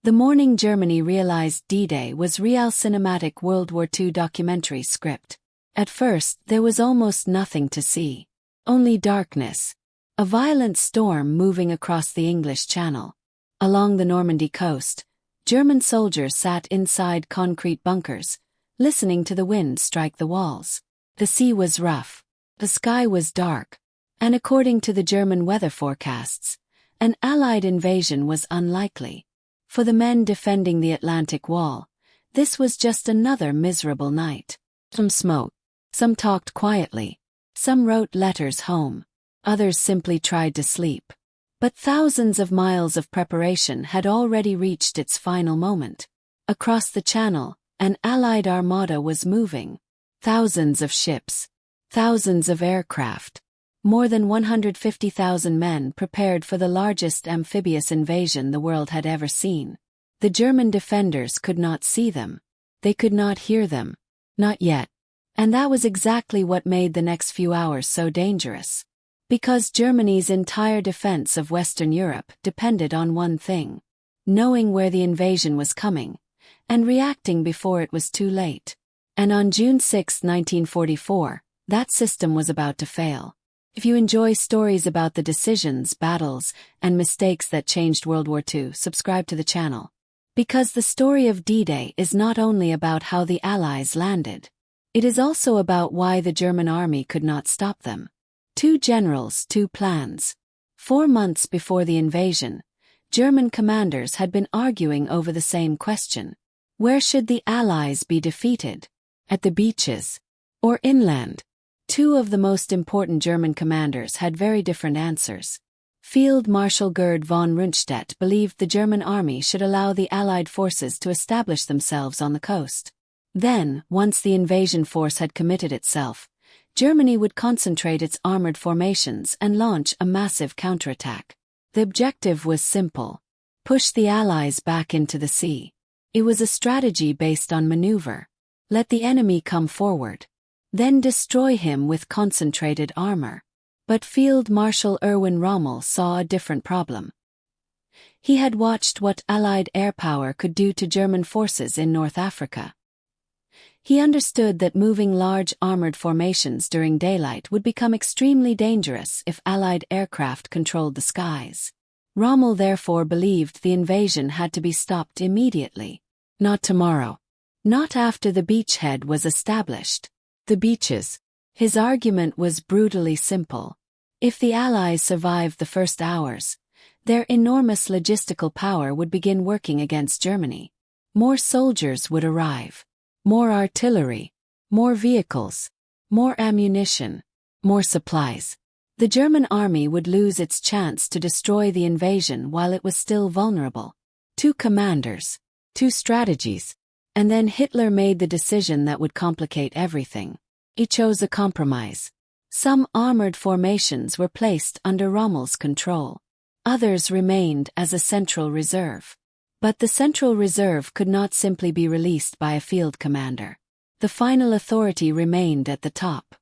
The morning Germany realized D-Day was real cinematic World War II documentary script. At first, there was almost nothing to see. Only darkness. A violent storm moving across the English Channel. Along the Normandy coast, German soldiers sat inside concrete bunkers, listening to the wind strike the walls. The sea was rough. The sky was dark. And according to the German weather forecasts, an Allied invasion was unlikely. For the men defending the Atlantic Wall, this was just another miserable night. Some smoked. Some talked quietly. Some wrote letters home. Others simply tried to sleep. But thousands of miles of preparation had already reached its final moment. Across the Channel, an Allied armada was moving. Thousands of ships. Thousands of aircraft. More than 150,000 men prepared for the largest amphibious invasion the world had ever seen. The German defenders could not see them. They could not hear them. Not yet. And that was exactly what made the next few hours so dangerous. Because Germany's entire defense of Western Europe depended on one thing: knowing where the invasion was coming, and reacting before it was too late. And on June 6, 1944, that system was about to fail. If you enjoy stories about the decisions, battles, and mistakes that changed World War II, subscribe to the channel. Because the story of D-Day is not only about how the Allies landed. It is also about why the German army could not stop them. 2 generals, 2 plans. 4 months before the invasion, German commanders had been arguing over the same question. Where should the Allies be defeated? At the beaches? Or inland? 2 of the most important German commanders had very different answers. Field Marshal Gerd von Rundstedt believed the German army should allow the Allied forces to establish themselves on the coast. Then, once the invasion force had committed itself, Germany would concentrate its armored formations and launch a massive counterattack. The objective was simple: push the Allies back into the sea. It was a strategy based on maneuver. Let the enemy come forward. Then destroy him with concentrated armor. But Field Marshal Erwin Rommel saw a different problem. He had watched what Allied air power could do to German forces in North Africa. He understood that moving large armored formations during daylight would become extremely dangerous if Allied aircraft controlled the skies. Rommel therefore believed the invasion had to be stopped immediately. Not tomorrow. Not after the beachhead was established. The beaches. His argument was brutally simple. If the Allies survived the first hours, their enormous logistical power would begin working against Germany. More soldiers would arrive. More artillery. More vehicles. More ammunition. More supplies. The German army would lose its chance to destroy the invasion while it was still vulnerable. 2 commanders. 2 strategies. And then Hitler made the decision that would complicate everything. He chose a compromise. Some armored formations were placed under Rommel's control. Others remained as a central reserve. But the central reserve could not simply be released by a field commander. The final authority remained at the top.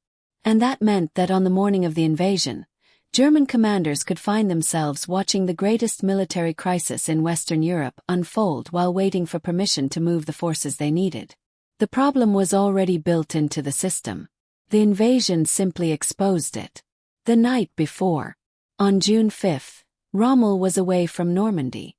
And that meant that on the morning of the invasion, German commanders could find themselves watching the greatest military crisis in Western Europe unfold while waiting for permission to move the forces they needed. The problem was already built into the system. The invasion simply exposed it. The night before, on June 5, Rommel was away from Normandy.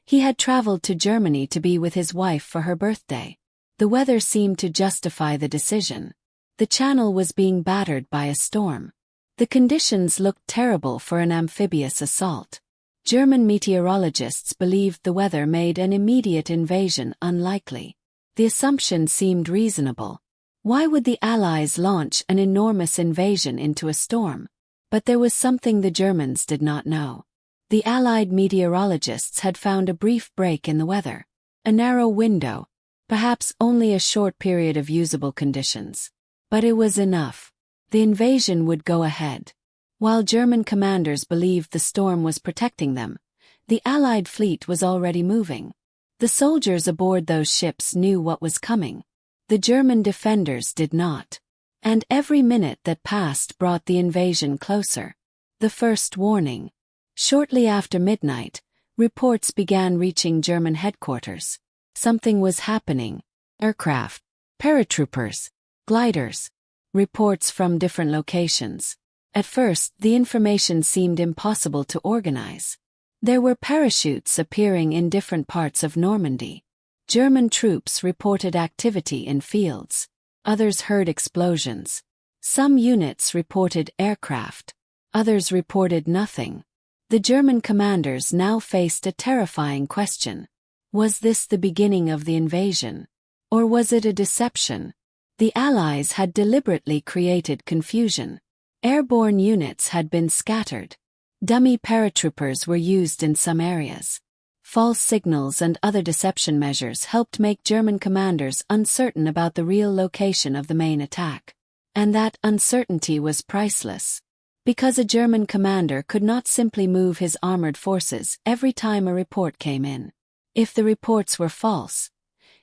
He had traveled to Germany to be with his wife for her birthday. The weather seemed to justify the decision. The Channel was being battered by a storm. The conditions looked terrible for an amphibious assault. German meteorologists believed the weather made an immediate invasion unlikely. The assumption seemed reasonable. Why would the Allies launch an enormous invasion into a storm? But there was something the Germans did not know. The Allied meteorologists had found a brief break in the weather. A narrow window. Perhaps only a short period of usable conditions. But it was enough. The invasion would go ahead. While German commanders believed the storm was protecting them, the Allied fleet was already moving. The soldiers aboard those ships knew what was coming. The German defenders did not. And every minute that passed brought the invasion closer. The first warning. Shortly after midnight, Reports began reaching German headquarters. Something was happening. Aircraft, paratroopers, gliders. Reports from different locations. At first, the information seemed impossible to organize. There were parachutes appearing in different parts of Normandy. German troops reported activity in fields. Others heard explosions. Some units reported aircraft. Others reported nothing. The German commanders now faced a terrifying question. Was this the beginning of the invasion? Or was it a deception? The Allies had deliberately created confusion. Airborne units had been scattered. Dummy paratroopers were used in some areas. False signals and other deception measures helped make German commanders uncertain about the real location of the main attack. And that uncertainty was priceless. Because a German commander could not simply move his armored forces every time a report came in. If the reports were false,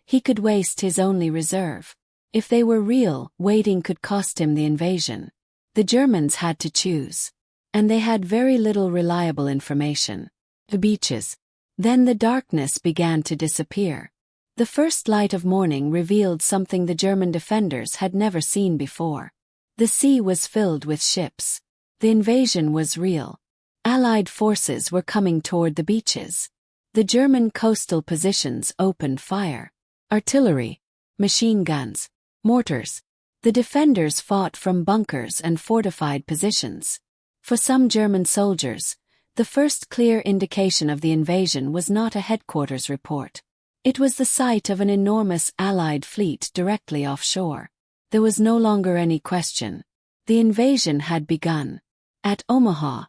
he could waste his only reserve. If they were real, waiting could cost him the invasion. The Germans had to choose. And they had very little reliable information. The beaches. Then the darkness began to disappear. The first light of morning revealed something the German defenders had never seen before. The sea was filled with ships. The invasion was real. Allied forces were coming toward the beaches. The German coastal positions opened fire. Artillery, machine guns, mortars. The defenders fought from bunkers and fortified positions. For some German soldiers, the first clear indication of the invasion was not a headquarters report. It was the sight of an enormous Allied fleet directly offshore. There was no longer any question. The invasion had begun. At Omaha,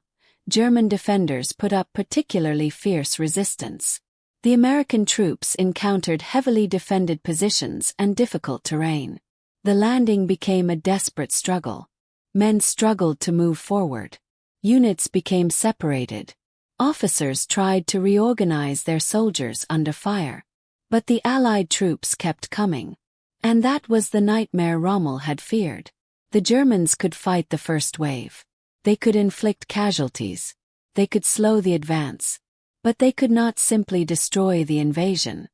German defenders put up particularly fierce resistance. The American troops encountered heavily defended positions and difficult terrain. The landing became a desperate struggle. Men struggled to move forward. Units became separated. Officers tried to reorganize their soldiers under fire. But the Allied troops kept coming. And that was the nightmare Rommel had feared. The Germans could fight the first wave. They could inflict casualties. They could slow the advance. But they could not simply destroy the invasion.